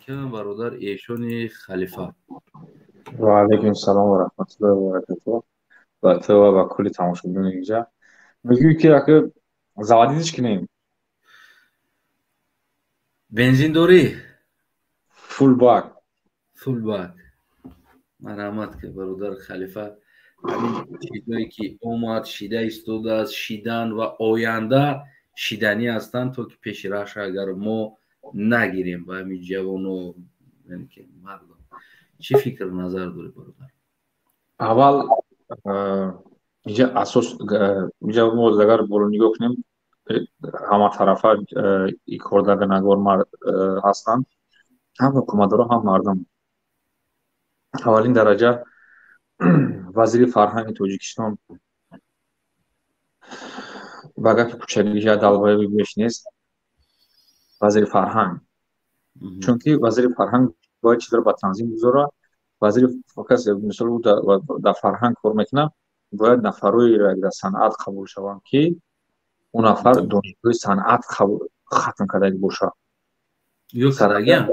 علیکم برادر ایشون خلیفه. و علیکم السلام و رحمت الله و برکاته. و تو و کلی تماشاگران اینجا میگی که заводитесь к ним بنزین داری؟ full bag. فول بک. مرحمت که برادر خلیفه. همین چیزایی که اومد شیده ایستاده است، شیدن و آینده شیدنی هستند تا که پیش رش اگر ما نگیریم با همین جوان و یعنی که مردم. چی فکر نظر داری برادر؟ اول اینجا اساس اینجا ما اگر برو نگاه کنیم همه طرفا این کردگنگار هستند، هم حکومتدارا هم مردم. اولین درجه وزیر فرهنگ توجیکستان با گپ کوچکی دلبای بیش نیست، وزیر فرهنگ. چون که وزیر فرهنگ باید چیز رو با تنظیم بذاره. وزیر کسی مثلا او در فرهنگ کار میکنه، باید نفرایی را در صنعت قبول شوند که اون نفر دانشگاه صنعت ختم کرده باشه. یا کدگی هم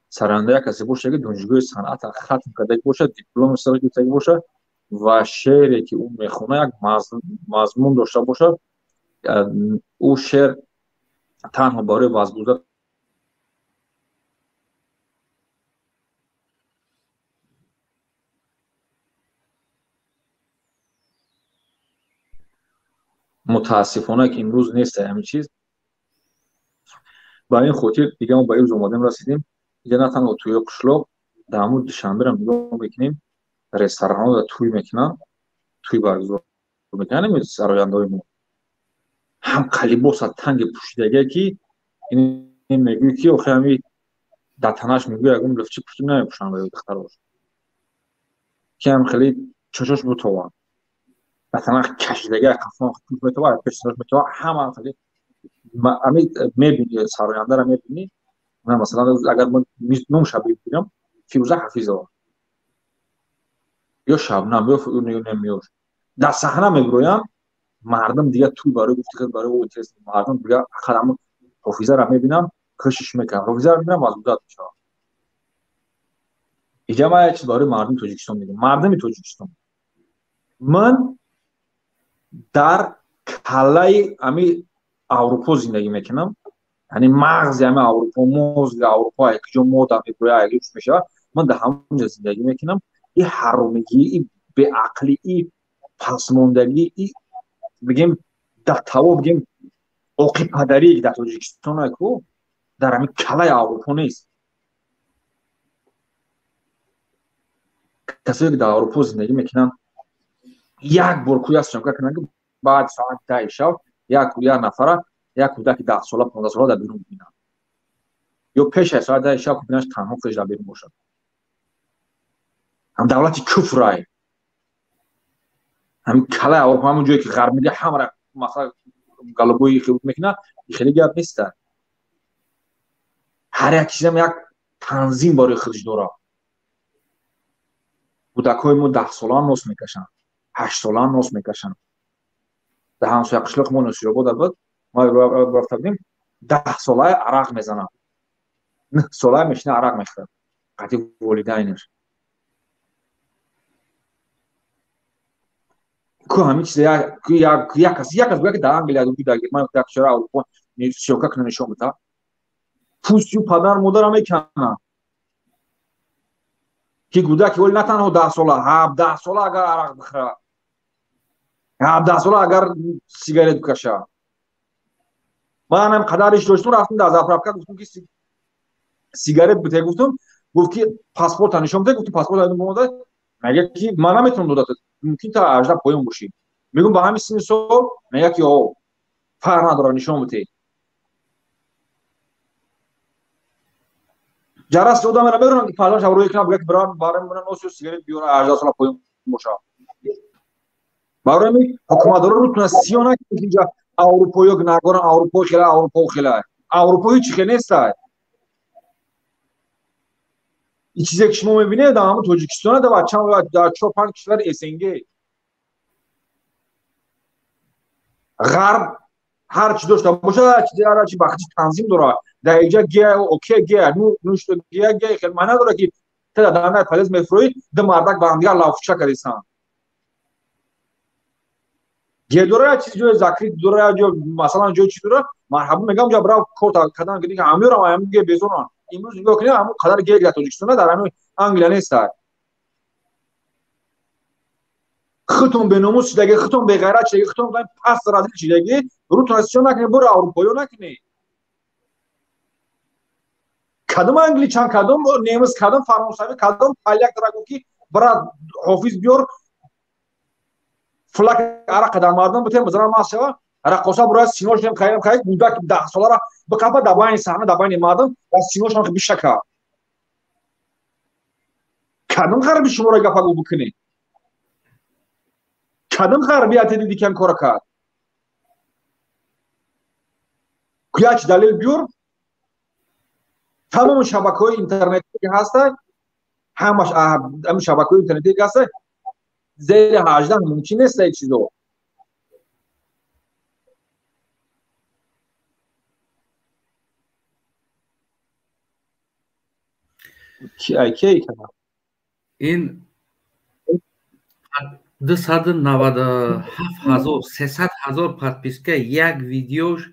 سرنده کسی باشه که دانشگاه صنعت ختم کرده باشه، دیپلم سر گرفته باشه و شعری که اون میخونه یک مضمون داشته باشه. او شعر تنها برای وازگذار متاسفانه که امروز نیست همین چیز. با این خاطر دیگه ما به این اومدیم رسیدیم دیگه، نه تنها توی قشلاق در همون دوشنبه هم نگاه میکنیم رستوران ها توی میکنن، توی برگزار میکنن. این سراینده های ما هم قلیباس تنگ پوشیدگی که این میگوی که آخه همی در تنش میگوی اگه لفچی پوشید نمیپوشن باید دختر باشه که هم خیلی چشاش بتوان در تنش کشیدگی قفان پوش میتوان پشتاش میتوان هم خیلی همی میبینی سراینده را میبینی. مثلا اگر من نوم شبیه ببینم فیروزه حفیظه یا شبنم یا نمیور در صحنه میگرویم، مردم دیگه توی برای گفتی که برای او تست مردم دیگه خدمات حافظه را میبینم کشش میکنم، حافظه را میبینم از بودت میشه. اینجا ما یک چیز برای مردم توجیکستان میگم. مردم توجیکستان، من در کلای امی اروپا زندگی میکنم، یعنی مغز امی اروپا، مغز اروپا که جو مود امی گویا اگه میشه من در همونجا زندگی میکنم. این حرومگی، این به عقلی، این پسماندگی، این بگیم در تو بگیم اوقی پدری در توجیکستان کو در همین کلای اروپا نیست. کسایی که در اروپا زندگی میکنن یک بار کوی است شمکه کنن که بعد ساعت 10 شب یک نفره یک کودک 10 ساله 15 ساله در بیرون ببینن، یا پیش از ساعت 10 شب ببیننش تنها خودش در بیرون باشد. هم دولت کفرای همین کلای اروپا، همون جایی که غرب میگه همه مثلا گالوبوی خیلی میکنه، خیلی گپ نیست. هر یک چیز هم یک تنظیم برای خودش داره. کودکای ما 10 ساله نوس میکشن، 8 ساله نوس میکشن. در همسایه قشلاق ما نوشیرآباد البته ما رفته بودیم 10 ساله عرق میزنن، 9 ساله میشینه عرق میخوره قطعی والدینش. که همین چیز یک کسی که در انگلیس بود در گرمانیا در کشور اروپا شوکه کنه نشون بده پوستیو پدر مادر هم میکنن که کودک ولی نه تنها 10 ساله 17 ساله اگر عرق بخوره، 17 ساله اگر سیگارت بکشه. من هم قدرش داشتم رفتم در زاپاروفسک گفتم که سیگارت بده، گفتم گفت که پاسپورت نشون بده، گفتم پاسپورت دادم بوده مگه که من نمیتونم دادت ممکن تا 18 پایین باشی. میگم با همین سن سال میگه که او فرق نداره نشون بده. جراس دادم من میرم که پالان شب روی کنم بگه برام بارم من نوسیو سیگارت بیاره 18 سال پایین باشه. برای می حکومت رو میتونه سیانا که اینجا اروپایی نگارن اروپا خیلی اروپایی چی که نیست. این چیزی که شما میبینید در همون توجیکستان در بچه‌ها در 4-5 کشور اسنگی غرب هر چی داشته باشه هر چی بخشی تنظیم داره. در اینجا گیاه اوکی گیاه نوش تو گیاه خیلی معنی داره که تا دانه فلز میفروی دو مردک با هم دیگه لافچا کردیسان گیاه دوره چیز جو زکری دوره جو مثلا جو چی دوره مرحبا میگم جا برای کوتا کدان که دیگه همیو رو هم گیاه بیزونان امروز میگه که همون قدر گیاه گیاه توجیکستونه در همین انگلیه نیست خودتون به ناموس دیگه خودتون به غیرت دیگه خودتون پس رازی دیگه رو ترانزیشن نکنه برو اروپایی نکنه کدوم انگلی چند کدوم نیمز کدوم فرانسوی کدوم پالیاک درگو کی برا حافظ بیور فلک ارا قدم مردم بته مزرا ماسوا ارا قوسا برا سینوش هم خیرم خیر بودا 10 سالا به کافا دباین صحنه دباین مردم و سینوش هم بیشکا کدوم غربی شما را گپا بکنی کدوم غربی ات دیدی کم کار کرد کیاچ دلیل بیور تمام شبکه‌های اینترنتی که هستن همش هم شبکه‌های اینترنتی که هستن زیر 18 ممکن نیست این چیزو کی کنه این 297,000 подписка یک ویدیوش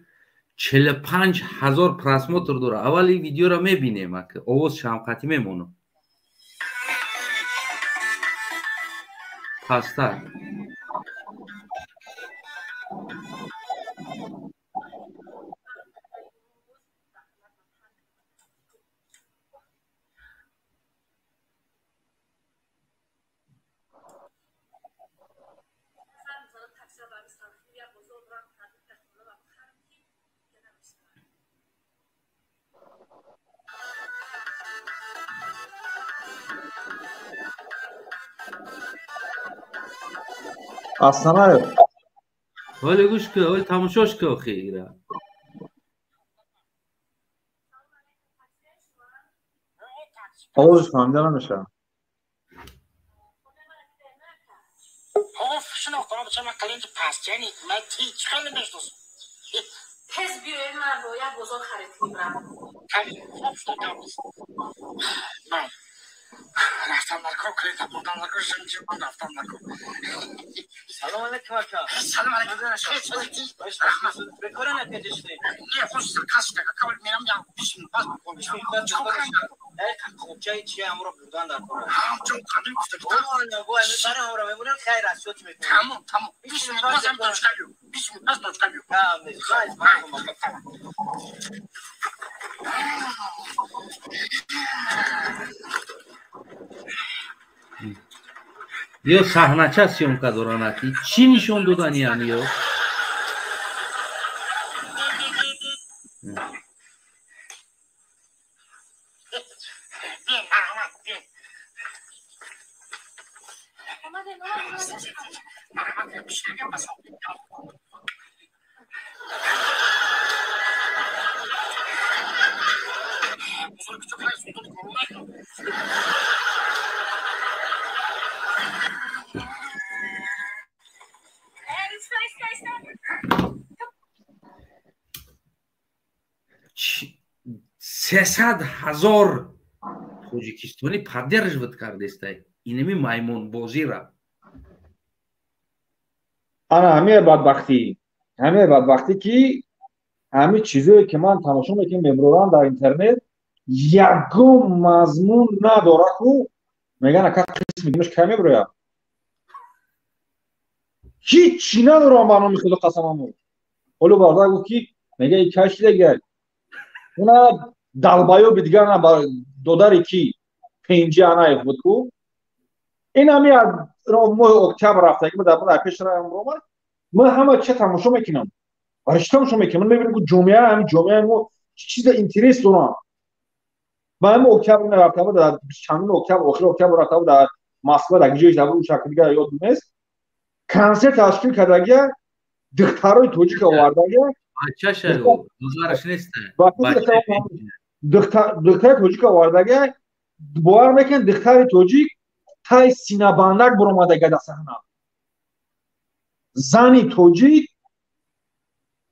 45,000 просмотр داره اول این ویدیو را میبینیم که آواز شمقتی میمونه پستر اصلا ولی گوش که ولی تماشاش که خیلی آوازش فهمیده نمیشه شنو کنم چما کلینج پاسچنی من هیچ خیلی میشناسم حزب بیرون من باید بزرگ خرید میبرم خیلی خوب من رفتم مرکو کلیتا بردم مرکو زنجیر من رفتم مرکو سلام علیکم اکا سلام علیکم بکره نکجشتی یه خوش سرکست که کول میرم یا بیشتر پاس بکنم خوبچه چی امرو بودن در کنم چون خانم گفته که نه بو امروز برای امرو میمونم خیر است شد میکنم تمام بیشتر پاس هم داشت کردیم بیشتر پاس داشت کردیم یا صحنه سیومکا دورانکی چی نشون دادن یعنی یا سیصد هزار توجیکستانی پدرش ود کرده است اینمی مایمون بازی را انا همه بدبختی که همه چیزایی که من تماشا میکنم امروز در اینترنت یگم مضمون نداره کو میگن که قسم دیمش کمی برویا هیچی نداره منو میخواد قسممو ولو باردا گفت کی میگه ای کاش دیگه اونا دالبایو بیدگار نه دوداری کی پنجی انا بود کو این همی رو ماه اکتبر رفته که در پیش را امروز من همه چه تماشا میکنم رشتم شو میکنم من میبینم که جمعه مو چیز اینترست دارم من اکتبر رفتم در چندین اکتبر آخر اکتبر رفتم در مسکو در گیجش در شکل دیگه یاد نیست کنسرت تشکیل کرده دخترای توجیک آوردگی بچه شو دوزارش نیست دختر توجیک آوردگی باور میکن دختر توجیک تای سینه بندک برآمدگی در صحنه زنی توجیک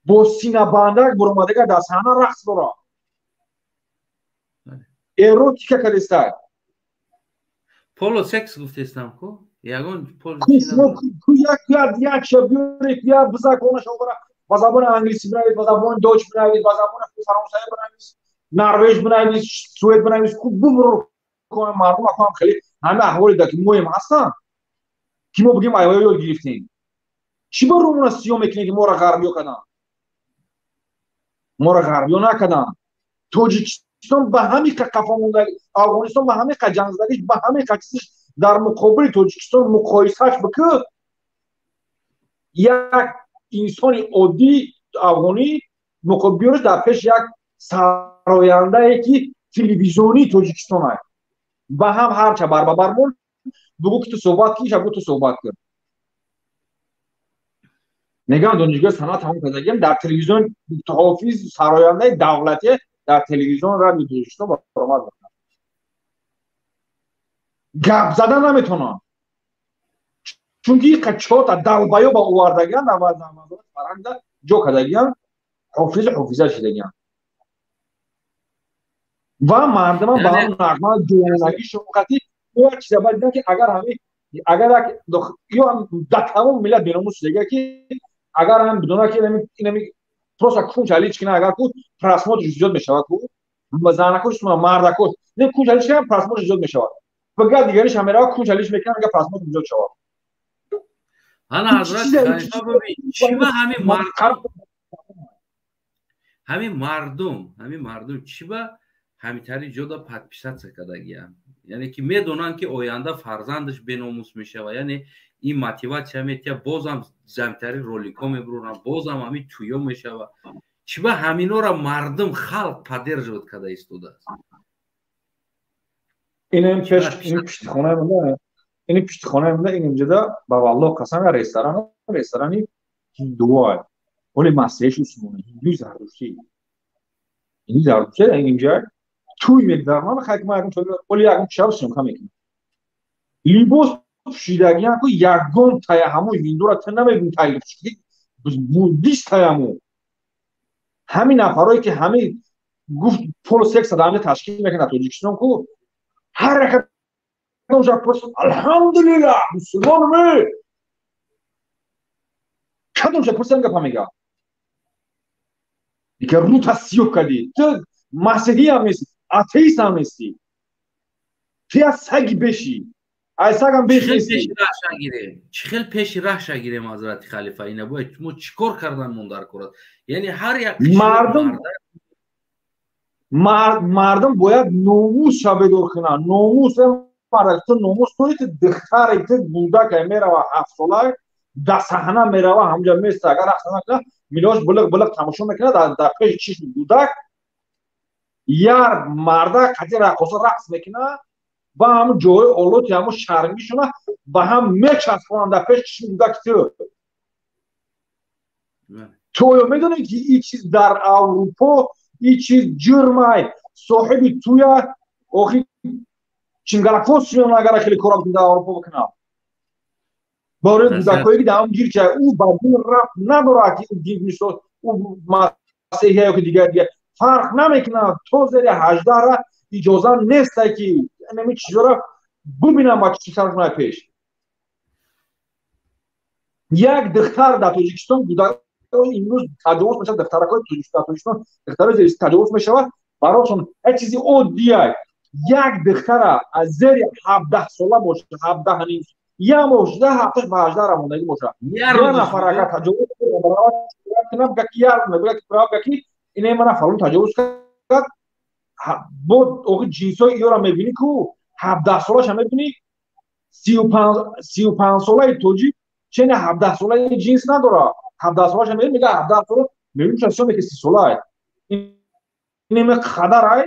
با سینه بندک برآمدگی در صحنه رقص داره еротика кадеста поло секс гуфтестам ко ягон поло ку як шабюрик я бзакона шобара ба забони англиси бинавис ба забони доч бинавис ба забони фаронсаи бинавис норвеж бинавис суед бинавис ку бумро ко мардум акам хеле ҳама аҳволи даки муҳим ҳастанд ки мо бигем айвоё ёд гирифтем чӣ баромона сиё мекунем ки моро ғарбиё карданд моро ғарбиё накарданд тоҷикистон ба ҳамин қафа мондагӣ афғонистон ба ҳамин қа ҷангзадагиш ба ҳамин қа чизиш дар муқобили тоҷикистон муқоисаш бикӯ як инсони оддӣ афғонӣ муқобил биёриш дар пеш як сарояндае ки телевизионии тоҷикистон аст ба ҳам ҳарча барбабар мон бугӯ ки ту суҳбат кӣ шабгӯ ту суҳбат кир мегӯям донишгоҳи санъат ҳамон кардагиам дар телевизион ҳофиз сарояндаи давлатие дар телевизион радиои тоҷикистон баромад мекунад гап зада наметавонанд чунки чота далбаё ба овардагианд авазамазорати фарҳангда ҷо кардагианд ҳофиза шидагианд ва мардуман ба ҳамон нағма ҷонагӣ шуқати як чиза ба дидам ки агар ё дар тамоми миллат беномус шудагия ки агар ҳам бидона ки инами просто кунчалич кина агар ку просмотриш зиёд мешавад ку занакош мардакош не кунчалич кина просмотриш зиёд мешавад бага дигариш ҳам мерава кунчалич мекунад агар просмотриш зиёд шавад ана ҳазрат халифа бибин чиба ҳамин мардум чиба ҳамитари ҷода подписатсия кардагиянд яъне ки медонанд ки оянда фарзандаш беномус мешава яъне ин мотиватсия метия бозам замтари ролико мебуроранд бозам ҳамин туё мешава чиба ҳаминора мардум халқ поддерживать карда истодааст ин пиштихонаи манда ин инҷода ба валлоҳ қасам ресторани ҳиндуа оли масеҳиш усмони ҳиндуи зардуштӣ инҷа туй мегузарман хакмаякум оли ягон шаб сумка мекунад либос пӯшидагиан ку ягон тая ҳамон ҳиндура та намебин тайлифшки буддист таяму ҳамин нафарое ки ҳамин гуфт пол секса даамҷа ташкил мекунад тоҷикистон ку ҳар якадомша пурсад алҳамдулиллаҳ мусулмонме кадомша пурсад гапа мегӯяд дигар рута сиёб кардӣ ту масеҳӣ ҳам нести атеист ҳам нести ту як саги бешӣ ай сагам беш нести чӣ хел пеши раҳша гирем ҳазрати халифа ина бояд мо чӣ кор кардан мон дар корад яъне ҳар як мардум бояд номус шабедор кунад номус ту номус дорӣ ту духтаре ту кӯдаке мерава 7 сола дар саҳна мерава ҳамҷа места агар рақс накунад милош булиқ тамошо мекунад дар пеши чишми кӯдак як марда қати рақоса рақс мекунад ба ҳамн ҷои олоти ҳамн шармгишона ба ҳам мечаспонанд дар пеши чишми кӯдаки ту оё медонед ки ин чиз дар аврупо ин чиз ҷурмай соҳиби туя охи чингарафос шудан агар хеле кора дар аврупо бикунад бораи кӯдакое ки дар он гирча ӯ ба дин рабт надорад ки ӯ масеҳия ё ки дигар фарқ намекунад то зери 18 ра иҷоза неста ки нами чизора бубинам ба чӣ сар кунад пеш як духтар дар тоҷикистон имрӯз таҷовуз мешавад духтаракои тоҷикистон духтарои зери таҷовуз мешавад барошон ҳеҷ чизи оддия як духтара аз зери 17 сола боша 17 я бошда 7 ба 18 ра мондагӣ боша як нафар агар таҷовуз кунад гаки ине мана фалон таҷовуз кард бо оғи ҷинсои иёра мебинӣ ку 17 солаша мебинӣ 35 солаи тоҷик чена 17 солаи ҷинс надорад 17 солаша мебинӣ мега 17 сола мебинӣ часоне ки 30 солаи инеме қадарай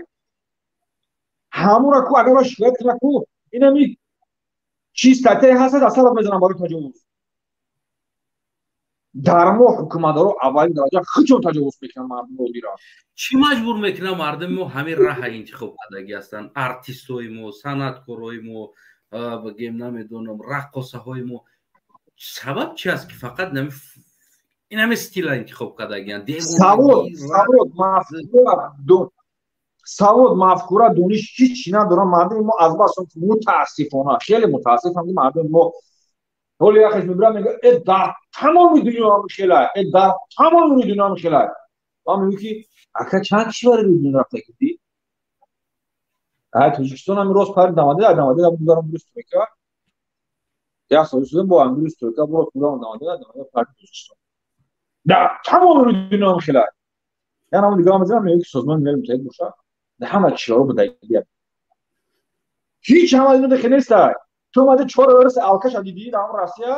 ҳамура ку агар ба шикоят кунад ку инами чӣ статяи ҳаста дар сарат мезанам барои таҷовуз дар мо ҳукуматдоро аввалин дараҷа хичон таҷовуз мекунанд мардуми оддиро чӣ маҷбур мекунад мардуми мо ҳамин раҳа интихоб кардагӣ ҳастанд артистои мо санъаткорои мо бигем намедонам раққосаҳои мо сабаб чи аст ки фақат инами стила интихоб кардагиянд سواد مفکوره دانش هیچی ندارن مردم ما از بس متاسفانه خیلی متاسفم که مردم ما ولی اخش میبرم میگه در تمام دنیا مشکل است در تمام دنیا مشکل است ما میگیم که اگه چند کشور رو دنیا رفته کردی توجیکستان هم روز پر داماده بودم درست میکرد یا سوئیسرلند با انگلیس ترکیه برو کدام داماده پر توجیکستان در تمام دنیا مشکل است یعنی هم دیگه میذارم میگه سازمان ملل متحد باشه ده همه چیزا رو بدهید هیچ هم اینو که نیست تو اومده 4 ورس الکش دیدی در روسیه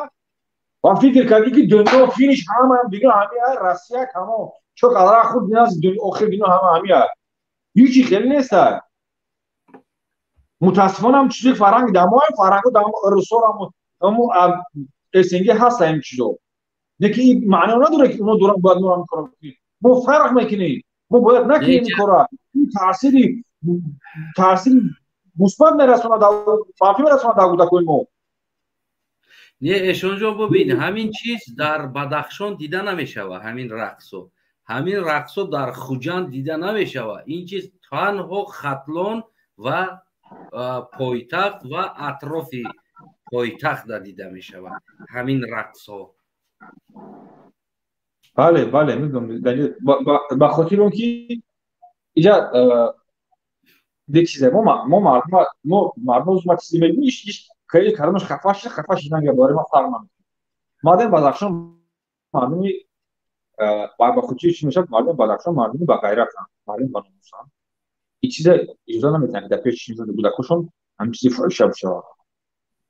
و فکر کردی که دنیا فینیش همه دیگه همه روسیه تمام چون قرار خود نیاز دنیا آخر دنیا همه هیچی خیلی نیست متاسفانه هم چیزی فرنگ دمای فرنگو دم رسول هم اسنگی هست این چیزو نکی معنی نداره که اونو دوران باید نورم کنم ما فرق میکنیم ما باید نکنیم کارا این تاثیر مثبت میرسونه منفی میرسونه در کودکان ما نه اشونجا ببین همین چیز در بدخشان دیده نمیشوه همین رقصو در خوجند دیده نمیشوه این چیز تنها ختلان و پایتخت و اطراف پایتخت دیده میشوه همین رقصو بله میگم با خاطر اون که اینجا دیگه چیزه ما مردم از ما چیزی میگیم هیچ خیلی کارمش خفاش نگه باره ما فرق نمیکنه مادر بدخشان مردمی با خودی چی میشه مردم بدخشان مردمی با غیرت مردم با ناموسن این چیز اجازه نمیدن در پیش چیزا بودکشون همین چیزی فرش شب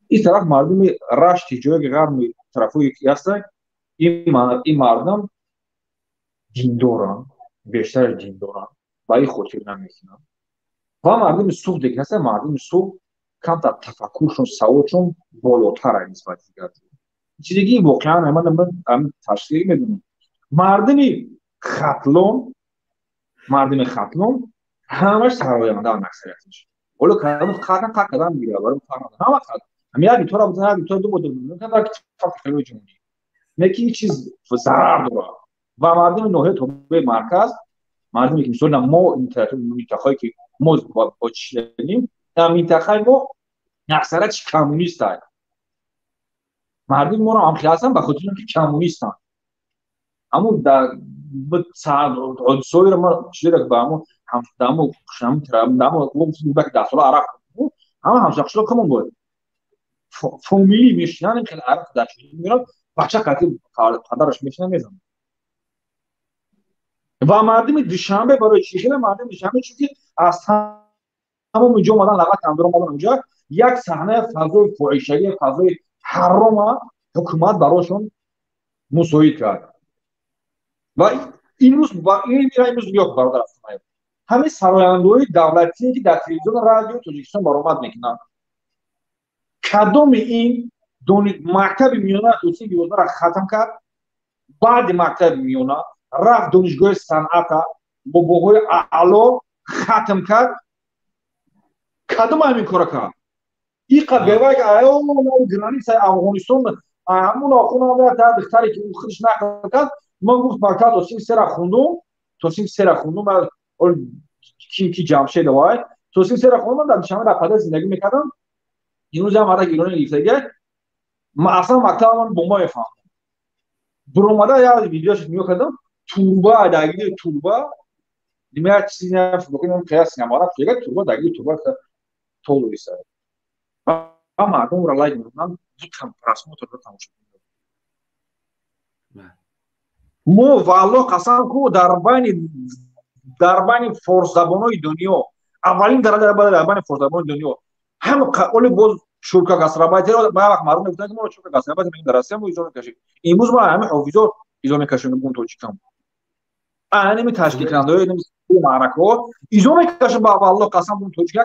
این طرف مردمی رشت جوی غرب طرفی که هست این مردم دیندارن بیشتر دیندارن با این خودی نمیکنن و مردم سوق دیگه هست مردم سوق کم تا تفکرشون سوادشون بالاتر نسبت دیگر چیزی که واقعا من تشریح میدونم مردم ختلون همش سرایانده هم اکثریتش ولی کلمه ختم کردن میگیره برای همه ختم همین تو را بزنه تو دو مدل که فرق خیلی جمعی نکی چیز ضرر داره و مردم نوحه توبه مرکز مردمی که مثلا ما منطقه‌ای که ما با چیزیم در منطقه ما اکثرش کمونیست هست مردم ما رو هم خیاسن به خاطر اینکه کمونیستن اما در حدثوی ما چیزی که با ما هم دامو وقتی داخل عراق هم شخصا کمون بود فامیلی میشنن خیلی عراق داخل میرن بچه قطعی پدرش میشنن میزنن و مردم دوشنبه برای چی خیلی مردم دوشنبه چون از تمام اینجا اومدن لغت اندرو اومدن اونجا یک صحنه فضای فاحشگی فضای حرام حکومت براشون مساعد کرد و این روز بیاد برادر همه سراینده‌های دولتی که در تلویزیون رادیو تاجیکستان برآمد میکنن کدام این مکتب میانه توسین بیوزه را ختم کرد بعد مکتب میانه رفت دانشگاه صنعت با بوهای اعلا ختم کرد کدام همین کار کرد این قبیله که آیا گرانی سای افغانستان همون آخونا هم تا دختری که او خودش نقل کرد من گفت مکتب توسین سر خوندم کی جمشید وای توسین سر خوندم در شهر رفته زندگی میکردم این روز هم هر ایرانی لیفتگی ما اصلا مکتب من بمب میفهمم برآمده یا ویدیوش میکردم توربا داگیری توربا دیمه چیزی نمی‌فهمم قیاس نمی‌کنم فکر توربا داگیری توربا طول است اما مردم را لایک می‌کنن زودم پراسموتر رو تماشا کنید مو والله قسم کو در بین فارس زبان‌های دنیا اولین درجه در بین فارس زبان دنیا هم قولی باز شورکا گاسترابایتر و ما وقت مردم گفتن که ما شورکا گاسترابایتر میگیم در آسیا ایجاد می‌کنیم امروز ما همه حافظا ایجاد می‌کنیم اون توجیکم انا می تشکیل کننده های معرکه ایجاد می‌کنیم با والله قسم اون توجیک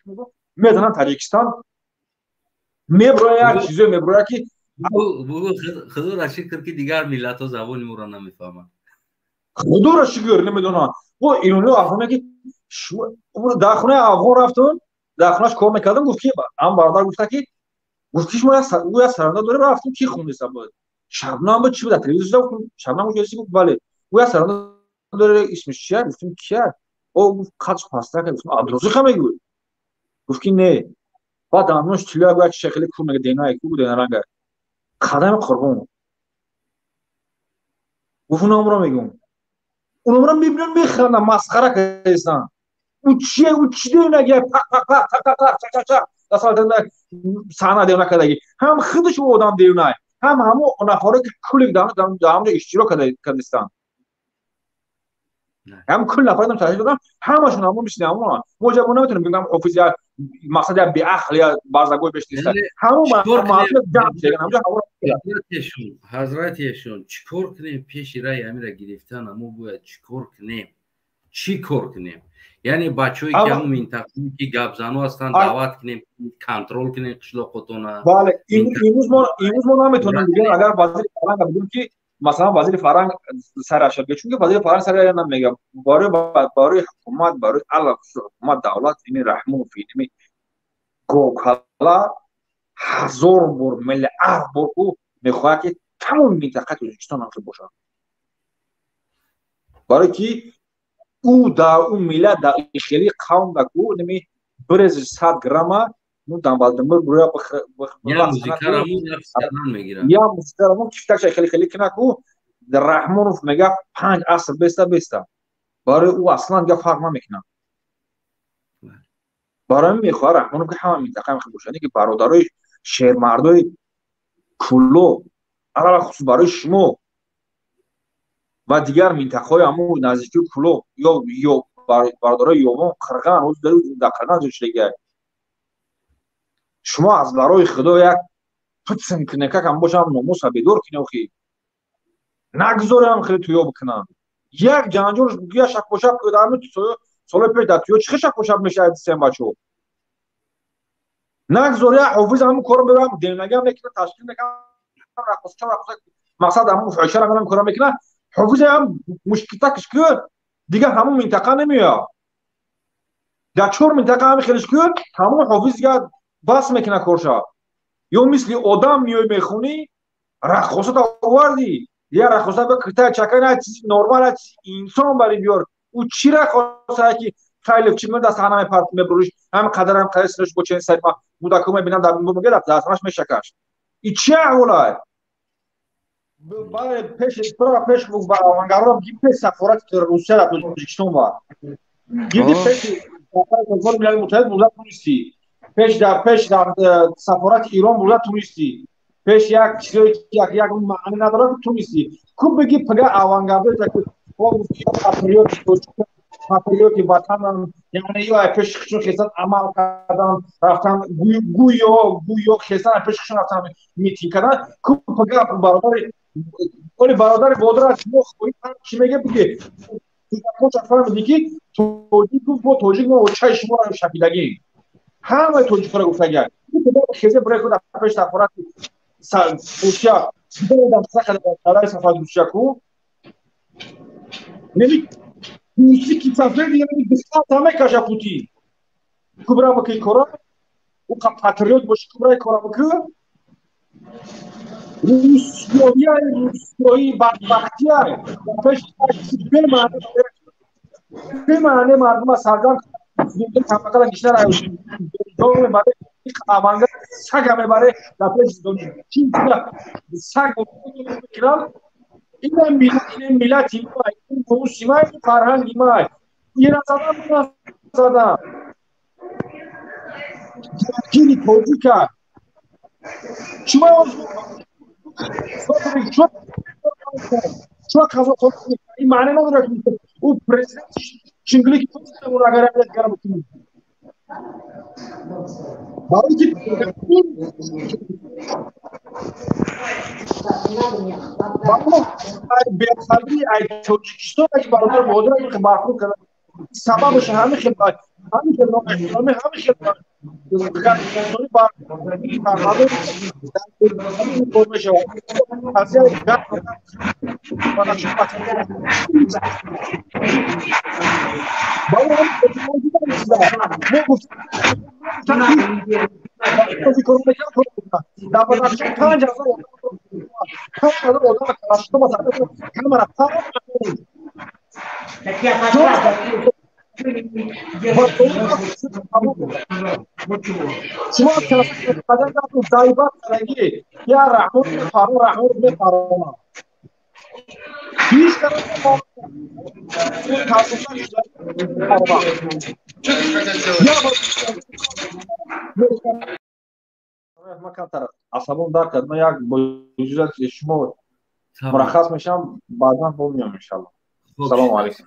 میگم میدونن تاجیکستان میبره چیزی میبره که خدا را شکر که دیگر ملت ها زبان ما را نمیفهمند خدا را شکر نمیدونن و ایرانی افغانی که در خونه افغان رفتن در خونهش کار میکردم گفت که هم برادر گفته که گفتیش ما یا سرنده داره رفتیم کی خونده سباد شبنم با چی بود تلویزیون گفتم شبنم جوسی گفت بله او یا سرنده داره اسمش چیه گفتیم کیه او قد پاستا که گفتم عبدالرزاق هم میگه گفت که نه بعد دانش طلا گفت شکلی کو میگه دینا کو دینا رنگ خدام قربون گفت نمرا میگم اونم میبینن میخندن مسخره کردن او چی دینا گه دست دادن سحنه دینا کردی هم خودش او آدم دینا همو نفره که کلی دارم اشتراک کردستان هم کل نفر دارم تشکیل دادم همشون همون میشینن اما موجب نمیتونم بگم حافظ یا مقصد بی عقل یا بازگوی بهش نیست همون معامله جمع شدن همونجا حضرتشون چیکار کنیم پیش رای امیر گرفتن اما باید چیکار کنیم یعنی بچه‌ای که همون منطقه‌ای که گابزانو هستن دعوت کنیم کنترل کنیم قشلاقتونا بله امروز ما نمیتونیم بگیم اگر وزیر فرهنگ بگیم که مثلا وزیر فرهنگ سرش بگه چون که وزیر فرهنگ سر نمیگه برای حکومت برای الله حکومت دولت این رحمون فیلمی گوکلا هزار بار ملیارد بار او میخواد که تمام منطقه تاجیکستان هم باشه برای که او در اون ملت در خیلی قوم دکو نمی برز 100 گرم نو دنبالدمر روی یا موزیکارمون نفسدان میگیرن یا موزیکارمون کفتش خیلی کنه کو در رحمانوف میگه 5 عصر بیسته برای او اصلا دیگه فرق نمیکنه برای میخواد رحمانوف که همه منطقه میخواد باشن که برادرای شهرمردای کلو علاوه خصوص برای شما و دیگر منطقه‌های همون نزدیکی کلو یا برادرای یوم قرغان روز در قرغان زوشیگه شما از برای خدا یک پتسن کنه که هم باشم ناموس بدور کنه خی نگذارم خیلی تویو بکنن یک جنجال گویا شک و شب کردم تو سال پیش در تویو چه شک و شب میشه سیم بچو نگذاره حافظ همون کارو برام دینگام نکنه تشکیل نکنه رقص مقصد همون فعشر هم کارو میکنه حافظ هم مشکلاتش کرد دیگه همون منطقه نمیاد در چهار منطقه هم خیلیش کرد همون حافظ دیگه بس میکنه کارشا یا مثل آدم میای میخونی رقصات آوردی یا رقصات به کتا چکن چیز نرمال انسان برای بیار او چی رقصات که خیلی چی من دست همه پارت میبروش هم قدرم قیسش با چند سر ما بودکو میبینم در میگه دستش میشکش این چی اولای برای پیش با آوانگارا گیپ سفارت روسیه در تاجیکستان بود گیدی پیش سفارت ملل متحد بود توریستی پیش در سفارت ایران بود توریستی پیش یک چیزی یک معنی نداره که توریستی خوب بگی پگه آوانگارا که او پاپریوتی وطن یعنی یا پیششون خیزن عمل کردن رفتن گویو خیزن پیششون رفتن میتینگ کردن خوب پگه برادر بودر از ما خویی چی میگه بگه تو چطور میگی توجیک ما چای شما رو شکیدگی همه توجیک رو گفتگی خیزه برای خود پیش سفارت روسیا بدم سخت برای سفارت روسیا کو نمی موسیقی سفر دیگه بسیار همه کجا پوتی کبرا بکی کورا او پاتریوت باشه کبرای کورا بکی روسیایی بدبختی های پیش به معنی مردم سرگان زندگی کمکال گشتر آیوشی دوم برای آمانگا سگ همه برای پیش دنیا چین سگ میکنن این ملت این موسیمای فرهنگ مای ایران زدم گیری توجیکا شما شما کازو این معنی نداره که او پرزیدنت چنگلی که اون اگر کارم کنه برای که بی‌خبری ای توجیکستان که برادر مادر که بارفو کنه سببش همین خدمت همین خدمت خدمت با این فرهنگ این فرمشه اصلا شما قدم دارید زایبات سرگی یا رحمت می‌خوام رحمت می‌خوام هیچ طرف ما ما کم طرف عصبم دارد که من یک وجود شما مرخص میشم بعدا میام ان شاء الله. سلام علیکم.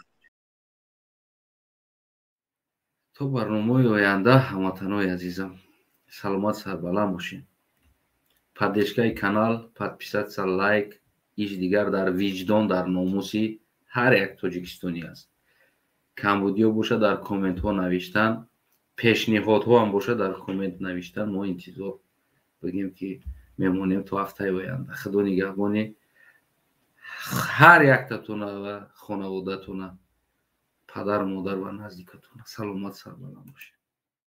تو برنامه آینده هموطنان عزیزم سلامت سربلند باشین. поддержкаи канал, подписаться, лайк, иш дигар дар виҷдон, дар номуси ҳар як тоҷикистонӣ аст. камбудиё боша дар комментҳо навиштан, пешниҳодҳо ҳам боша дар коммент навиштан. мо интизор бигем ки мемонем то ҳафтаи оянда. худо нигаҳбони ҳар яктатона ва хонаводатона, падару модар ва наздикатона. саломат сарбаланд бошед.